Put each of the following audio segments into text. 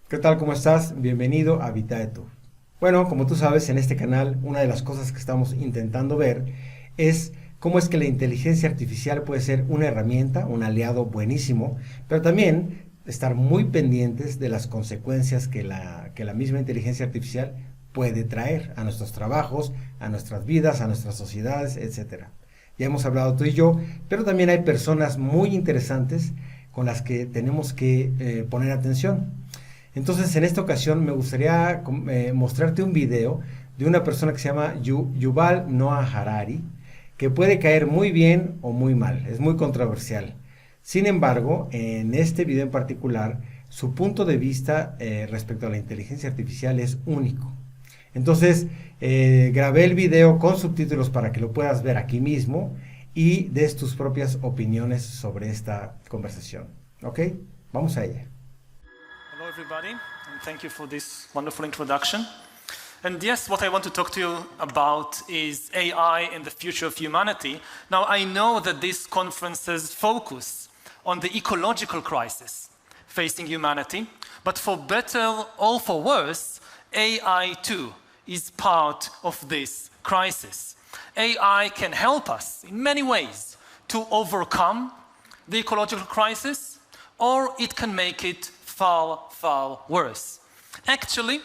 ¿Qué tal? ¿Cómo estás? Bienvenido a Habitaeto. Bueno, como tú sabes, en este canal una de las cosas que estamos intentando ver es cómo es que la inteligencia artificial puede ser una herramienta, un aliado buenísimo, pero también estar muy pendientes de las consecuencias que la misma inteligencia artificial puede traer a nuestros trabajos, a nuestras vidas, a nuestras sociedades, etcétera. Ya hemos hablado tú y yo, pero también hay personas muy interesantes con las que tenemos que poner atención. Entonces, en esta ocasión me gustaría mostrarte un video de una persona que se llama Yuval Noah Harari, que puede caer muy bien o muy mal, es muy controversial. Sin embargo, en este video en particular, su punto de vista respecto a la inteligencia artificial es único. Entonces, grabé el video con subtítulos para que lo puedas ver aquí mismo y des tus propias opiniones sobre esta conversación. ¿Ok? Vamos a ella. Hello everybody, and thank you for this wonderful introduction. And yes, what I want to talk to you about is AI and the future of humanity. Now, I know that these conferences focus on the ecological crisis facing humanity, but for better or for worse, AI too is part of this crisis. AI can help us in many ways to overcome the ecological crisis, or it can make it far, far worse. Actually,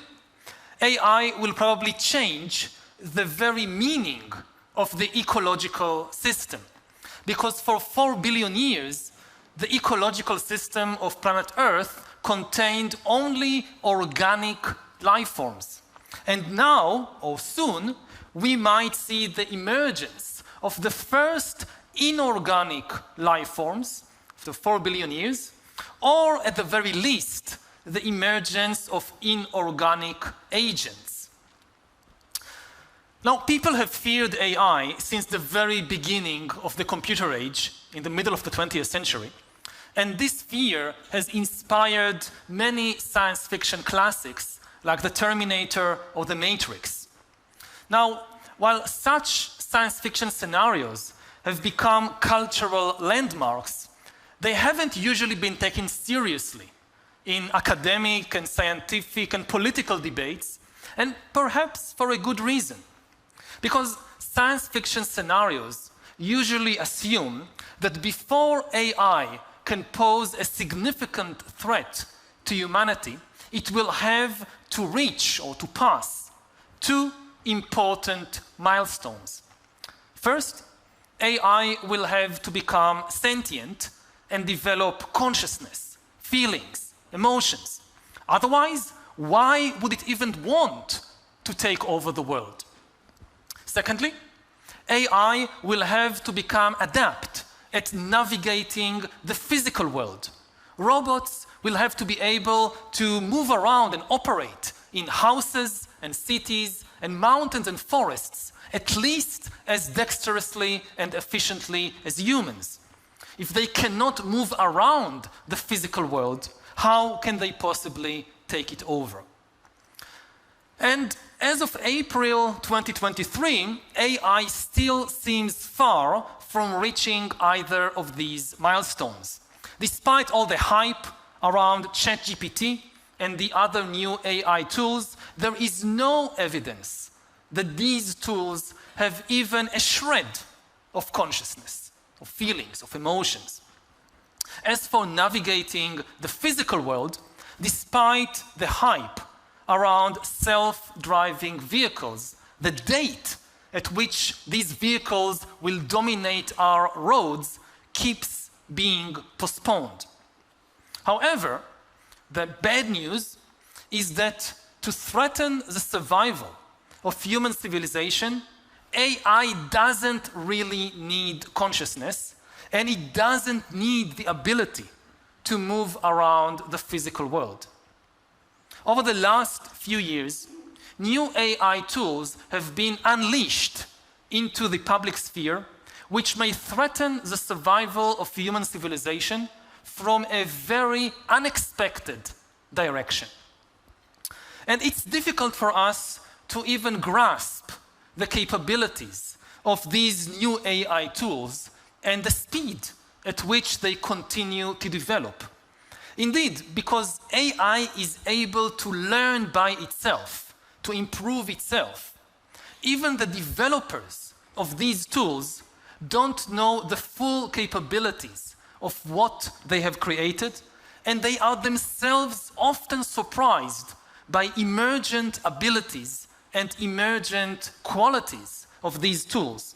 AI will probably change the very meaning of the ecological system. Because for 4 billion years, the ecological system of planet Earth contained only organic life forms. And now, or soon, we might see the emergence of the first inorganic life forms after 4 billion years, or at the very least, the emergence of inorganic agents. Now, people have feared AI since the very beginning of the computer age, in the middle of the 20th century. And this fear has inspired many science fiction classics like The Terminator or The Matrix. Now, while such science fiction scenarios have become cultural landmarks, they haven't usually been taken seriously in academic and scientific and political debates, and perhaps for a good reason. Because science fiction scenarios usually assume that before AI can pose a significant threat to humanity, it will have to reach or to pass two important milestones. First, AI will have to become sentient and develop consciousness, feelings, emotions. Otherwise, why would it even want to take over the world? Secondly, AI will have to become adept at navigating the physical world. Robots will have to be able to move around and operate in houses and cities and mountains and forests at least as dexterously and efficiently as humans. If they cannot move around the physical world, how can they possibly take it over? And as of April 2023, AI still seems far from reaching either of these milestones. Despite all the hype around ChatGPT and the other new AI tools, there is no evidence that these tools have even a shred of consciousness, of feelings, of emotions. As for navigating the physical world, despite the hype around self-driving vehicles, the date at which these vehicles will dominate our roads keeps being postponed. However, the bad news is that to threaten the survival of human civilization, AI doesn't really need consciousness, and it doesn't need the ability to move around the physical world. Over the last few years, new AI tools have been unleashed into the public sphere, which may threaten the survival of human civilization from a very unexpected direction. And it's difficult for us to even grasp the capabilities of these new AI tools and the speed at which they continue to develop. Indeed, because AI is able to learn by itself, to improve itself, even the developers of these tools don't know the full capabilities of what they have created, and they are themselves often surprised by emergent abilities and emergent qualities of these tools.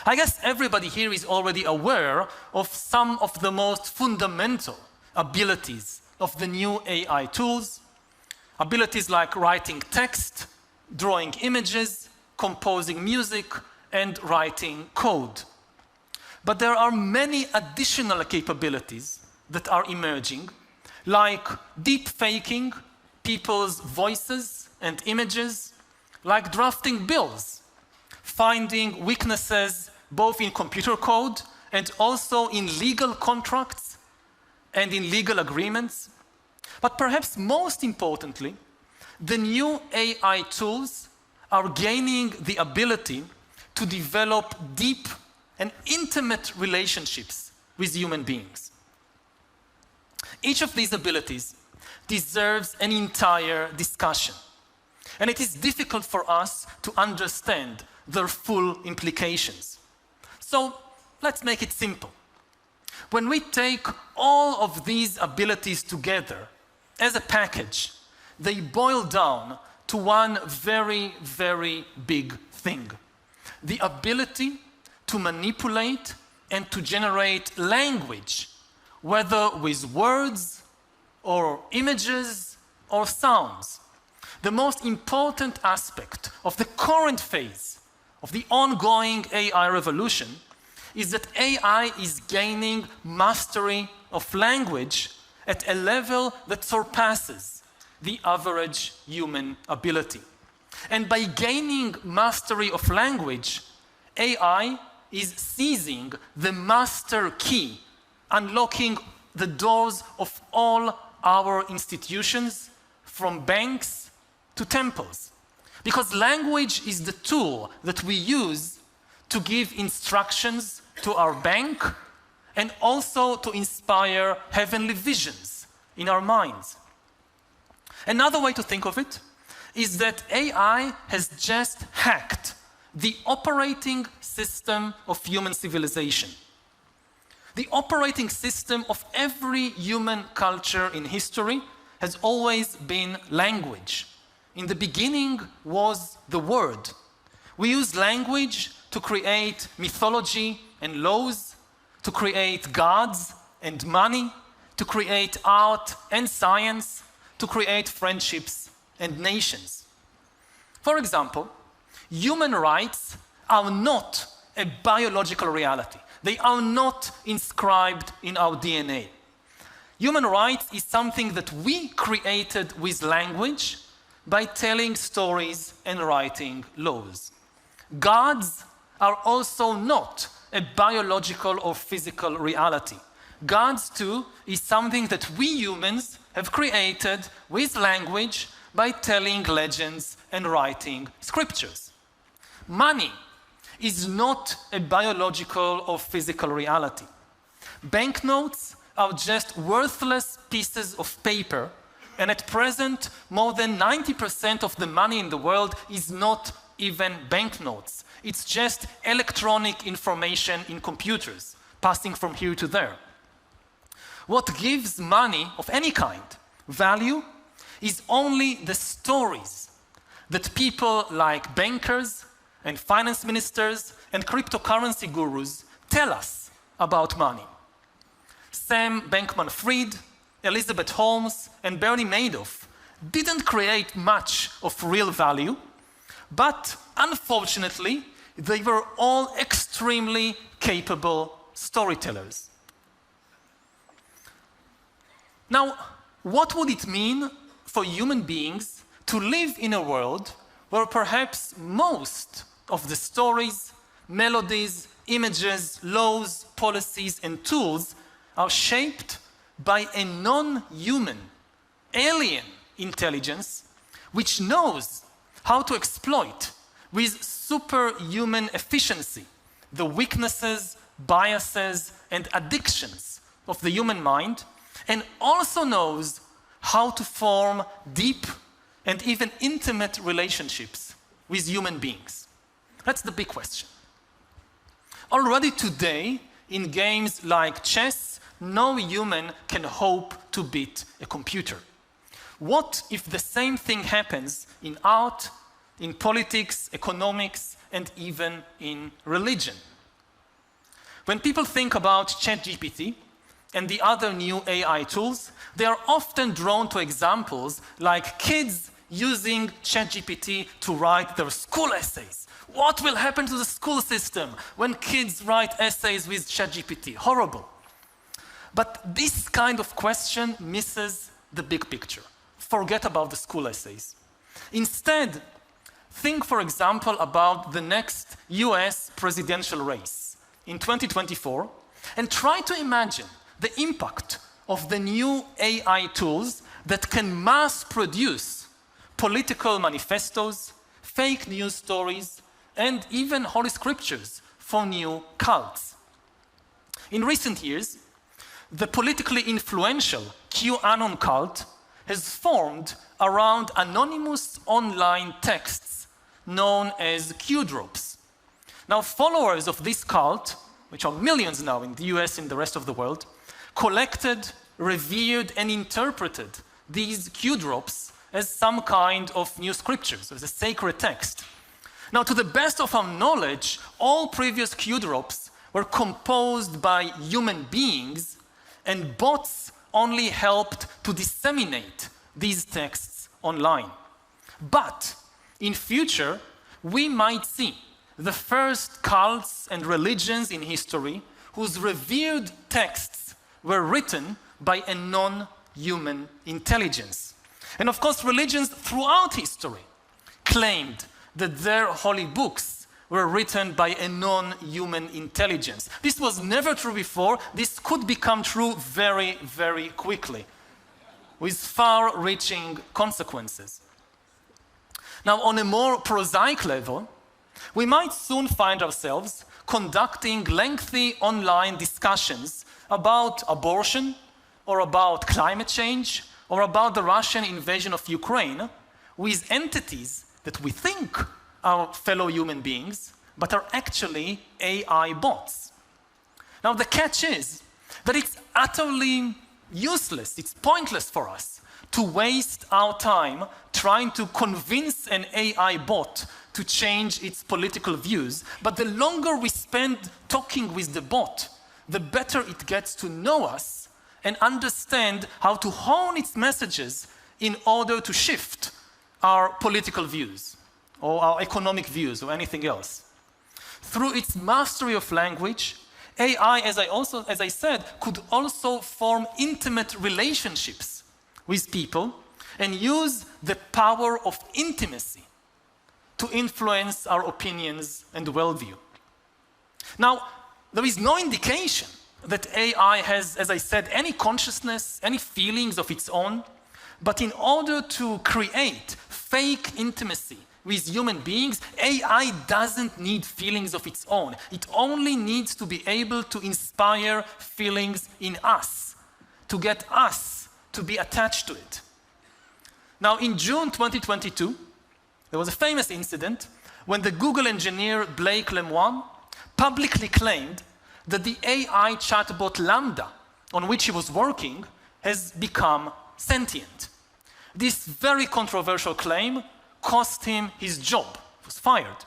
I guess everybody here is already aware of some of the most fundamental abilities of the new AI tools. Abilities like writing text, drawing images, composing music, and writing code. But there are many additional capabilities that are emerging, like deep faking people's voices and images, like drafting bills, finding weaknesses both in computer code and also in legal contracts and in legal agreements. But perhaps most importantly, the new AI tools are gaining the ability to develop deep and intimate relationships with human beings. Each of these abilities deserves an entire discussion, and it is difficult for us to understand their full implications. So let's make it simple. When we take all of these abilities together as a package, they boil down to one very, very big thing: the ability to manipulate and to generate language, whether with words or images or sounds. The most important aspect of the current phase of the ongoing AI revolution is that AI is gaining mastery of language at a level that surpasses the average human ability. And by gaining mastery of language, AI is seizing the master key, unlocking the doors of all our institutions, from banks to temples. Because language is the tool that we use to give instructions to our bank and also to inspire heavenly visions in our minds. Another way to think of it is that AI has just hacked the operating system of human civilization. The operating system of every human culture in history has always been language. In the beginning was the word. We use language to create mythology and laws, to create gods and money, to create art and science, to create friendships and nations. For example, human rights are not a biological reality. They are not inscribed in our DNA. Human rights is something that we created with language by telling stories and writing laws. Gods are also not a biological or physical reality. Gods too is something that we humans have created with language by telling legends and writing scriptures. Money is not a biological or physical reality. Banknotes are just worthless pieces of paper, and at present, more than 90% of the money in the world is not even banknotes. It's just electronic information in computers, passing from here to there. What gives money of any kind value is only the stories that people like bankers and finance ministers and cryptocurrency gurus tell us about money. Sam Bankman-Fried, Elizabeth Holmes, and Bernie Madoff didn't create much of real value, but unfortunately, they were all extremely capable storytellers. Now, what would it mean for human beings to live in a world where perhaps most of the stories, melodies, images, laws, policies, and tools are shaped by a non-human, alien intelligence which knows how to exploit with superhuman efficiency the weaknesses, biases, and addictions of the human mind, and also knows how to form deep and even intimate relationships with human beings? That's the big question. Already today, in games like chess, no human can hope to beat a computer. What if the same thing happens in art, in politics, economics, and even in religion? When people think about ChatGPT and the other new AI tools, they are often drawn to examples like kids using ChatGPT to write their school essays. What will happen to the school system when kids write essays with ChatGPT? Horrible. But this kind of question misses the big picture. Forget about the school essays. Instead, think, for example, about the next US presidential race in 2024 and try to imagine the impact of the new AI tools that can mass produce political manifestos, fake news stories, and even holy scriptures for new cults. In recent years, the politically influential QAnon cult has formed around anonymous online texts known as Q-drops. Now, followers of this cult, which are millions now in the US and the rest of the world, collected, revered, and interpreted these Q-drops as some kind of new scriptures, as a sacred text. Now, to the best of our knowledge, all previous Q-drops were composed by human beings, and bots only helped to disseminate these texts online. But in future, we might see the first cults and religions in history whose revered texts were written by a non-human intelligence. And of course, religions throughout history claimed that their holy books were written by a non-human intelligence. This was never true before. This could become true very, very quickly, with far-reaching consequences. Now, on a more prosaic level, we might soon find ourselves conducting lengthy online discussions about abortion, or about climate change, or about the Russian invasion of Ukraine, with entities that we think are fellow human beings, but are actually AI bots. Now, the catch is that it's utterly useless, it's pointless for us to waste our time trying to convince an AI bot to change its political views, but the longer we spend talking with the bot, the better it gets to know us and understand how to hone its messages in order to shift our political views or our economic views or anything else. Through its mastery of language, AI, as I said, could also form intimate relationships with people and use the power of intimacy to influence our opinions and worldview. Now, there is no indication that AI has, as I said, any consciousness, any feelings of its own, but in order to create fake intimacy with human beings, AI doesn't need feelings of its own. It only needs to be able to inspire feelings in us, to get us to be attached to it. Now, in June 2022, there was a famous incident when the Google engineer Blake Lemoine publicly claimed that the AI chatbot Lambda, on which he was working, has become sentient. This very controversial claim cost him his job. He was fired.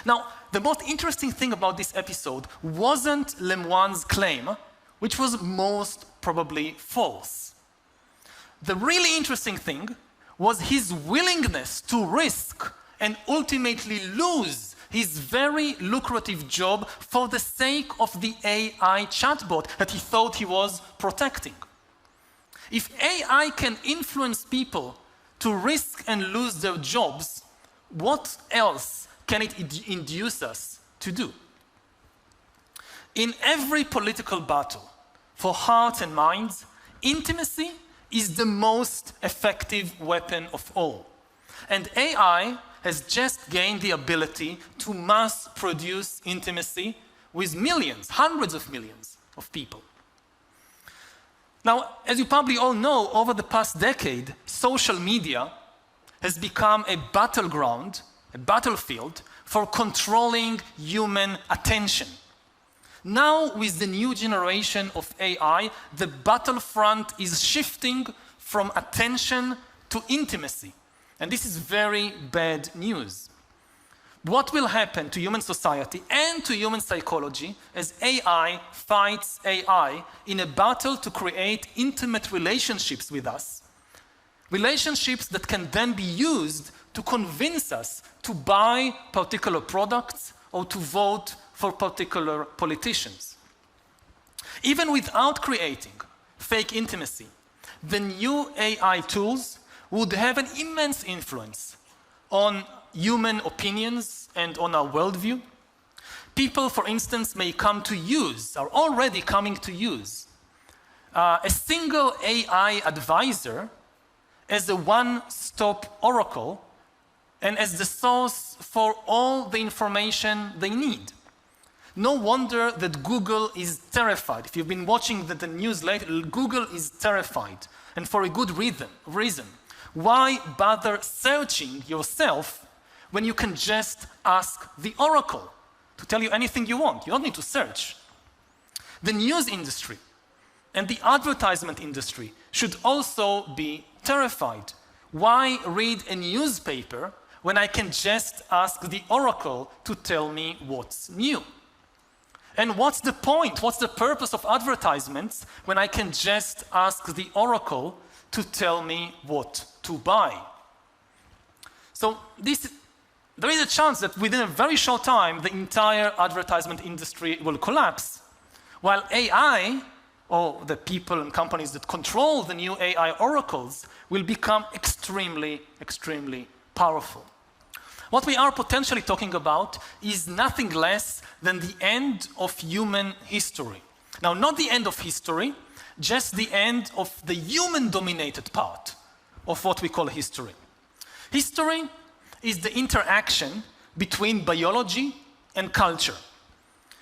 Now, the most interesting thing about this episode wasn't Lemoine's claim, which was most probably false. The really interesting thing was his willingness to risk and ultimately lose his very lucrative job for the sake of the AI chatbot that he thought he was protecting. If AI can influence people to risk and lose their jobs, what else can it induce us to do? In every political battle for hearts and minds, intimacy is the most effective weapon of all. And AI has just gained the ability to mass produce intimacy with millions, hundreds of millions of people. Now, as you probably all know, over the past decade, social media has become a battleground, a battlefield for controlling human attention. Now, with the new generation of AI, the battlefront is shifting from attention to intimacy. And this is very bad news. What will happen to human society and to human psychology as AI fights AI in a battle to create intimate relationships with us? Relationships that can then be used to convince us to buy particular products or to vote for particular politicians. Even without creating fake intimacy, the new AI tools would have an immense influence on human opinions and on our worldview. People, for instance, may come to use, are already coming to use, a single AI advisor as a one-stop oracle and as the source for all the information they need. No wonder that Google is terrified. If you've been watching the news lately, Google is terrified, and for a good reason. Why bother searching yourself when you can just ask the oracle to tell you anything you want? You don't need to search. The news industry and the advertisement industry should also be terrified. Why read a newspaper when I can just ask the oracle to tell me what's new? And what's the point? What's the purpose of advertisements when I can just ask the oracle to tell me what to buy? So there is a chance that within a very short time, the entire advertisement industry will collapse, while AI, or the people and companies that control the new AI oracles, will become extremely, extremely powerful. What we are potentially talking about is nothing less than the end of human history. Now, not the end of history, just the end of the human-dominated part of what we call history. History is the interaction between biology and culture.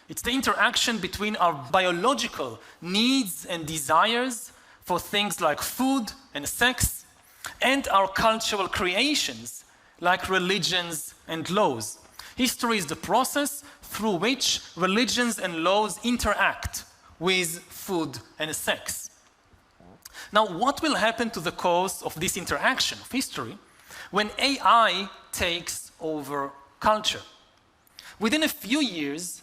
It's the interaction between our biological needs and desires for things like food and sex, and our cultural creations like religions and laws. History is the process through which religions and laws interact with food and sex. Now, what will happen to the course of this interaction of history when AI takes over culture? Within a few years,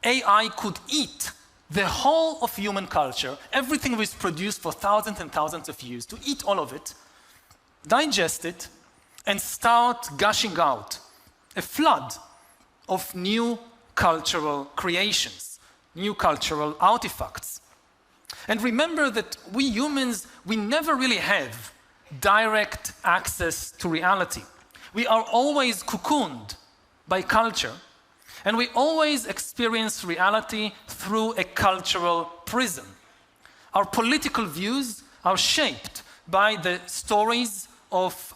AI could eat the whole of human culture, everything was produced for thousands and thousands of years, to eat all of it, digest it, and start gushing out a flood of new cultural creations, new cultural artifacts. And remember that we humans, we never really have direct access to reality. We are always cocooned by culture, and we always experience reality through a cultural prism. Our political views are shaped by the stories of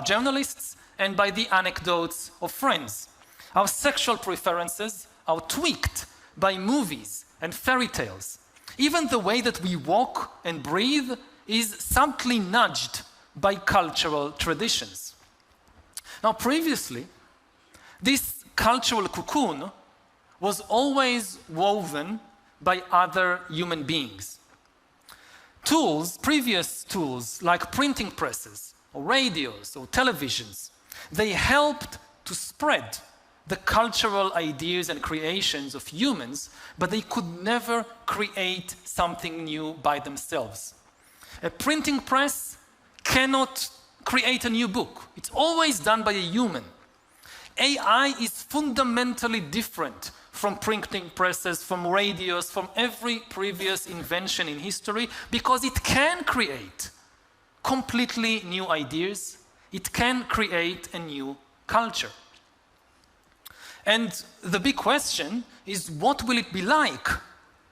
journalists and by the anecdotes of friends. Our sexual preferences are tweaked by movies and fairy tales. Even the way that we walk and breathe is subtly nudged by cultural traditions. Now, previously, this cultural cocoon was always woven by other human beings. Previous tools like printing presses, or radios, or televisions, they helped to spread the cultural ideas and creations of humans, but they could never create something new by themselves. A printing press cannot create a new book. It's always done by a human. AI is fundamentally different from printing presses, from radios, from every previous invention in history, because it can create completely new ideas. It can create a new culture. And the big question is, what will it be like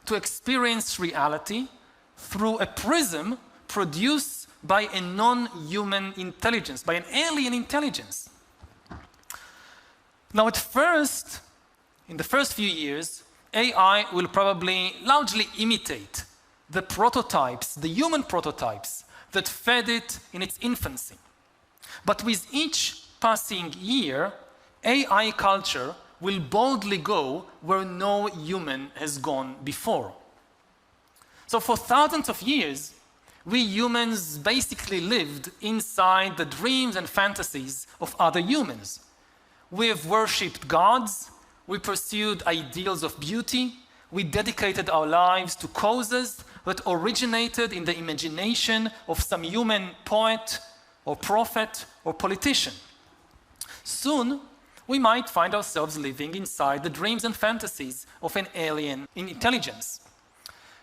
to experience reality through a prism produced by a non-human intelligence, by an alien intelligence? Now, in the first few years, AI will probably largely imitate the prototypes, the human prototypes that fed it in its infancy. But with each passing year, AI culture will boldly go where no human has gone before. So for thousands of years, we humans basically lived inside the dreams and fantasies of other humans. We have worshipped gods, we pursued ideals of beauty, we dedicated our lives to causes that originated in the imagination of some human poet or prophet or politician. Soon, we might find ourselves living inside the dreams and fantasies of an alien intelligence.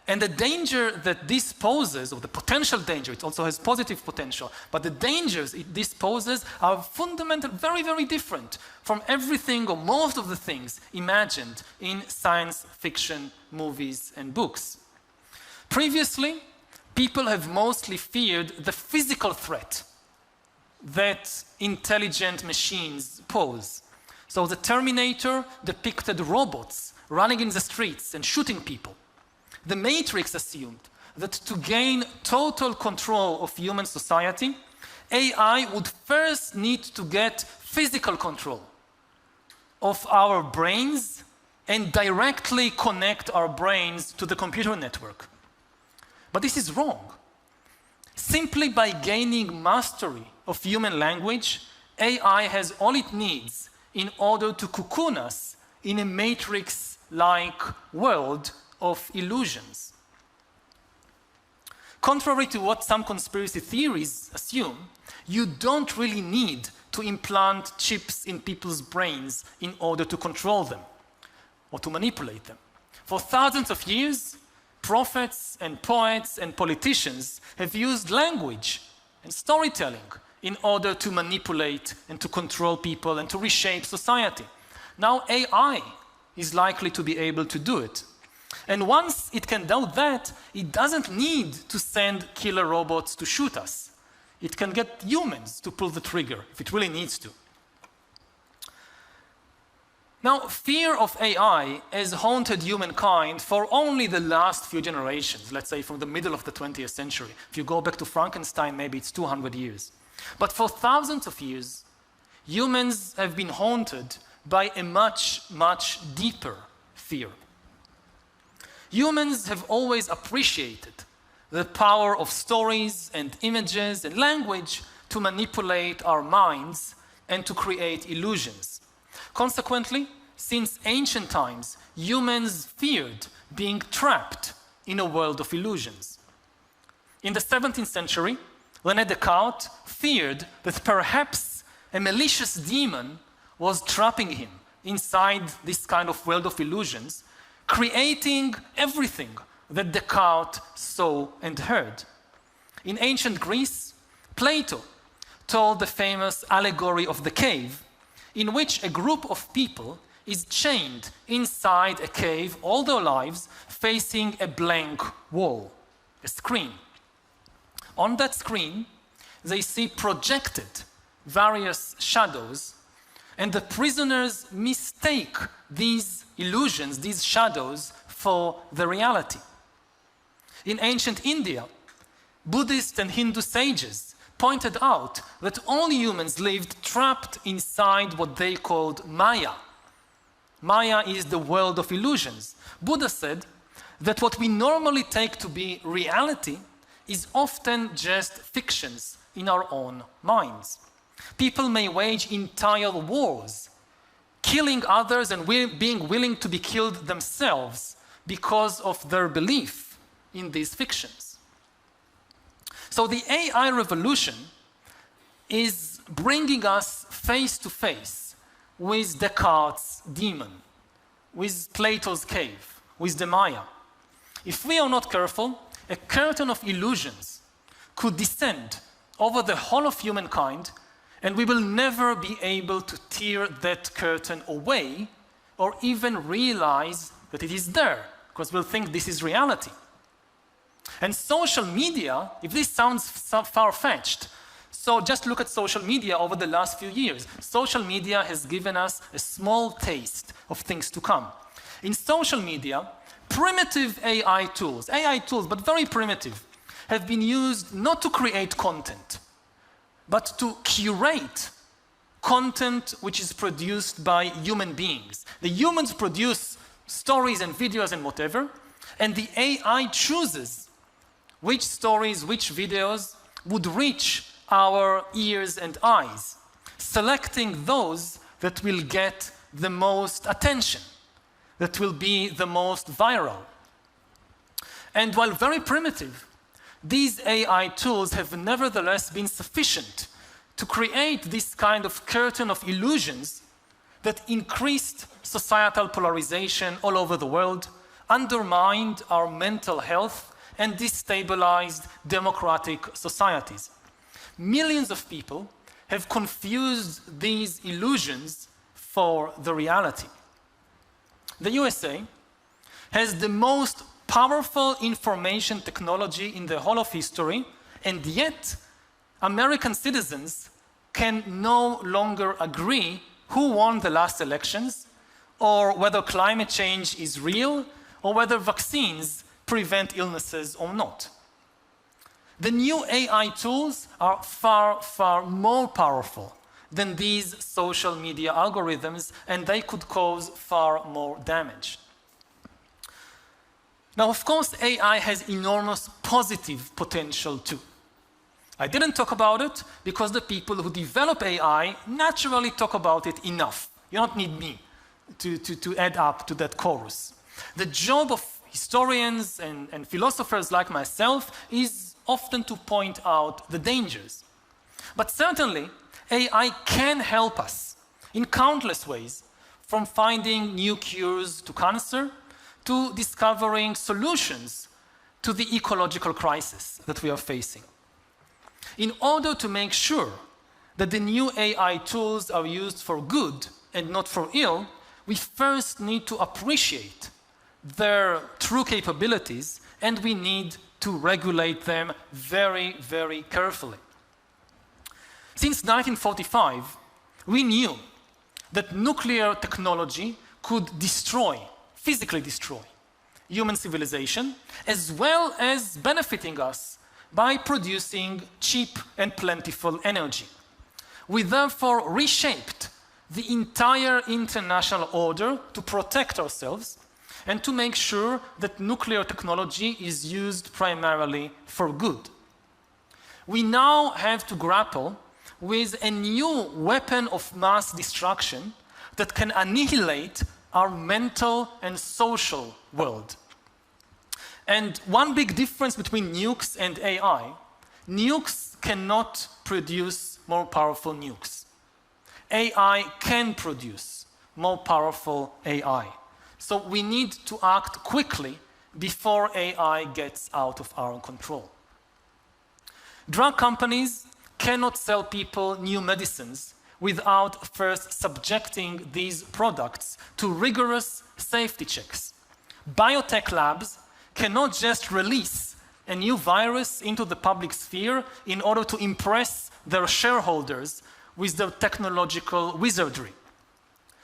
And the danger that this poses, or the potential danger, it also has positive potential, but the dangers this poses are fundamental, very, very different from everything or most of the things imagined in science fiction movies and books. Previously, people have mostly feared the physical threat that intelligent machines pose. So the Terminator depicted robots running in the streets and shooting people. The Matrix assumed that to gain total control of human society, AI would first need to get physical control of our brains and directly connect our brains to the computer network. But this is wrong. Simply by gaining mastery of human language, AI has all it needs in order to cocoon us in a matrix-like world of illusions. Contrary to what some conspiracy theories assume, you don't really need to implant chips in people's brains in order to control them or to manipulate them. For thousands of years, prophets and poets and politicians have used language and storytelling in order to manipulate and to control people and to reshape society. Now AI is likely to be able to do it. And once it can do that, it doesn't need to send killer robots to shoot us. It can get humans to pull the trigger if it really needs to. Now, fear of AI has haunted humankind for only the last few generations, let's say from the middle of the 20th century. If you go back to Frankenstein, maybe it's 200 years. But for thousands of years, humans have been haunted by a much, much deeper fear. Humans have always appreciated the power of stories and images and language to manipulate our minds and to create illusions. Consequently, since ancient times, humans feared being trapped in a world of illusions. In the 17th century, René Descartes feared that perhaps a malicious demon was trapping him inside this kind of world of illusions, creating everything that Descartes saw and heard. In ancient Greece, Plato told the famous allegory of the cave, in which a group of people is chained inside a cave all their lives, facing a blank wall, a screen. On that screen, they see projected various shadows, and the prisoners mistake these illusions, these shadows, for the reality. In ancient India, Buddhist and Hindu sages pointed out that all humans lived trapped inside what they called Maya. Maya is the world of illusions. Buddha said that what we normally take to be reality is often just fictions in our own minds. People may wage entire wars, killing others and being willing to be killed themselves because of their belief in these fictions. So the AI revolution is bringing us face to face with Descartes' demon, with Plato's cave, with the Maya. If we are not careful, a curtain of illusions could descend over the whole of humankind, and we will never be able to tear that curtain away or even realize that it is there, because we'll think this is reality. And social media, if this sounds far-fetched, so just look at social media over the last few years. Social media has given us a small taste of things to come. In social media, primitive AI tools, but very primitive, have been used not to create content, but to curate content which is produced by human beings. The humans produce stories and videos and whatever, and the AI chooses which stories, which videos would reach our ears and eyes, selecting those that will get the most attention, that will be the most viral. And while very primitive, these AI tools have nevertheless been sufficient to create this kind of curtain of illusions that increased societal polarization all over the world, undermined our mental health, and destabilized democratic societies. Millions of people have confused these illusions for the reality. The USA has the most powerful information technology in the whole of history, and yet American citizens can no longer agree who won the last elections, or whether climate change is real, or whether vaccines prevent illnesses or not. The new AI tools are far, far more powerful than these social media algorithms, and they could cause far more damage. Now, of course, AI has enormous positive potential too. I didn't talk about it because the people who develop AI naturally talk about it enough. You don't need me to add up to that chorus. The job of historians and philosophers like myself is often to point out the dangers. But certainly, AI can help us in countless ways, from finding new cures to cancer to discovering solutions to the ecological crisis that we are facing. In order to make sure that the new AI tools are used for good and not for ill, we first need to appreciate their true capabilities, and we need to regulate them very, very carefully. Since 1945, we knew that nuclear technology could physically destroy human civilization, as well as benefiting us by producing cheap and plentiful energy. We therefore reshaped the entire international order to protect ourselves and to make sure that nuclear technology is used primarily for good. We now have to grapple with a new weapon of mass destruction that can annihilate our mental and social world. And one big difference between nukes and AI, nukes cannot produce more powerful nukes. AI can produce more powerful AI. So we need to act quickly before AI gets out of our control. Drug companies cannot sell people new medicines without first subjecting these products to rigorous safety checks. Biotech labs cannot just release a new virus into the public sphere in order to impress their shareholders with their technological wizardry.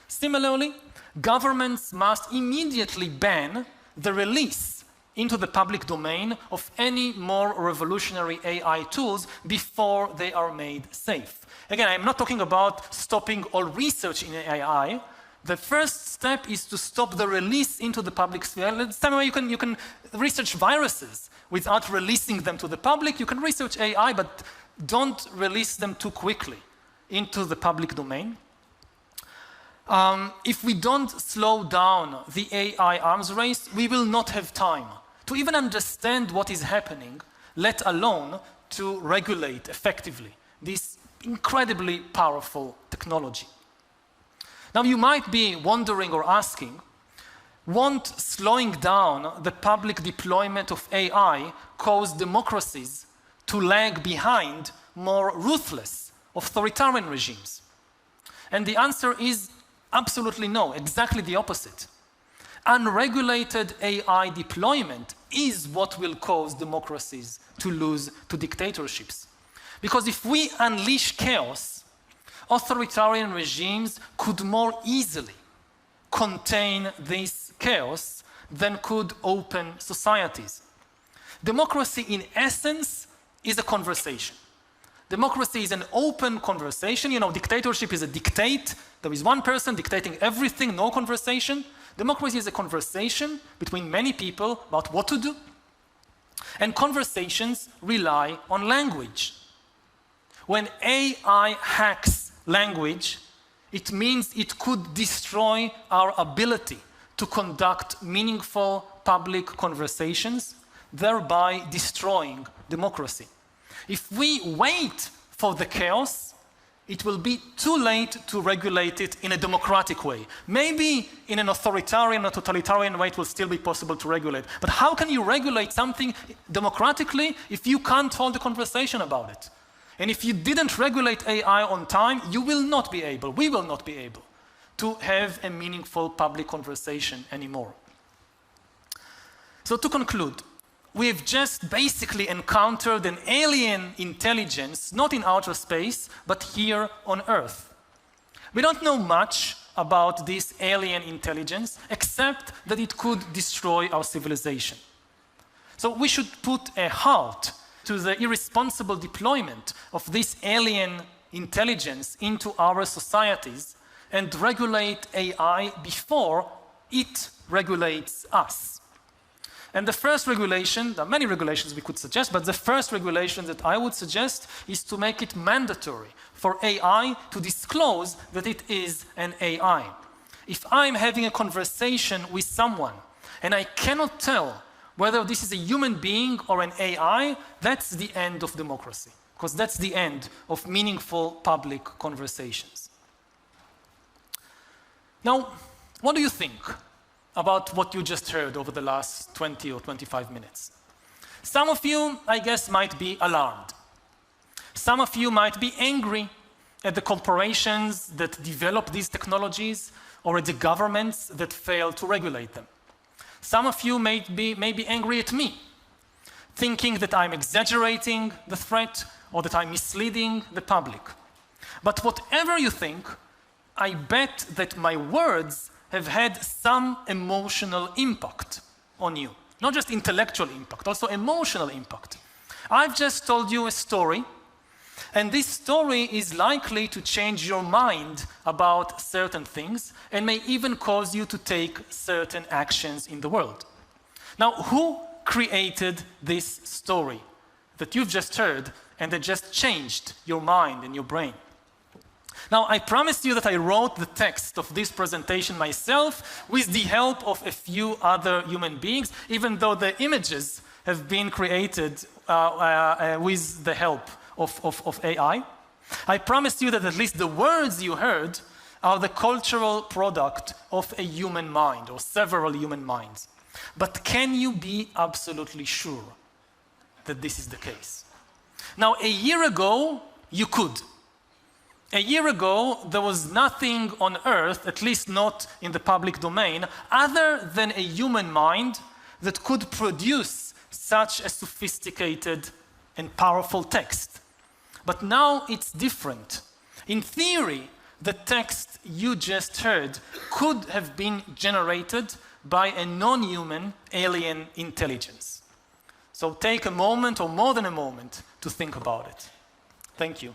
Similarly, governments must immediately ban the release into the public domain of any more revolutionary AI tools before they are made safe. Again, I'm not talking about stopping all research in AI. The first step is to stop the release into the public sphere. The same way you can research viruses without releasing them to the public. You can research AI, but don't release them too quickly into the public domain. If we don't slow down the AI arms race, we will not have time to even understand what is happening, let alone to regulate effectively this incredibly powerful technology. Now, you might be wondering or asking, won't slowing down the public deployment of AI cause democracies to lag behind more ruthless authoritarian regimes? And the answer is absolutely no, exactly the opposite. Unregulated AI deployment is what will cause democracies to lose to dictatorships. Because if we unleash chaos, authoritarian regimes could more easily contain this chaos than could open societies. Democracy, in essence, is a conversation. Democracy is an open conversation. You know, dictatorship is a dictate. There is one person dictating everything, no conversation. Democracy is a conversation between many people about what to do. And conversations rely on language. When AI hacks language, it means it could destroy our ability to conduct meaningful public conversations, thereby destroying democracy. If we wait for the chaos, it will be too late to regulate it in a democratic way. Maybe in an authoritarian or totalitarian way it will still be possible to regulate. But how can you regulate something democratically if you can't hold a conversation about it? And if you didn't regulate AI on time, you will not be able, we will not be able, to have a meaningful public conversation anymore. So to conclude, we've just basically encountered an alien intelligence, not in outer space, but here on Earth. We don't know much about this alien intelligence, except that it could destroy our civilization. So we should put a halt to the irresponsible deployment of this alien intelligence into our societies and regulate AI before it regulates us. And the first regulation, there are many regulations we could suggest, but the first regulation that I would suggest is to make it mandatory for AI to disclose that it is an AI. If I'm having a conversation with someone and I cannot tell whether this is a human being or an AI, that's the end of democracy, because that's the end of meaningful public conversations. Now, what do you think about what you just heard over the last 20 or 25 minutes? Some of you, I guess, might be alarmed. Some of you might be angry at the corporations that develop these technologies or at the governments that fail to regulate them. Some of you may be angry at me, thinking that I'm exaggerating the threat or that I'm misleading the public. But whatever you think, I bet that my words have had some emotional impact on you. Not just intellectual impact, also emotional impact. I've just told you a story, and this story is likely to change your mind about certain things and may even cause you to take certain actions in the world. Now, who created this story that you've just heard and that just changed your mind and your brain? Now, I promised you that I wrote the text of this presentation myself with the help of a few other human beings, even though the images have been created with the help of AI. I promised you that at least the words you heard are the cultural product of a human mind or several human minds. But can you be absolutely sure that this is the case? Now, a year ago, you could. A year ago, there was nothing on Earth, at least not in the public domain, other than a human mind that could produce such a sophisticated and powerful text. But now it's different. In theory, the text you just heard could have been generated by a non-human alien intelligence. So take a moment or more than a moment to think about it. Thank you.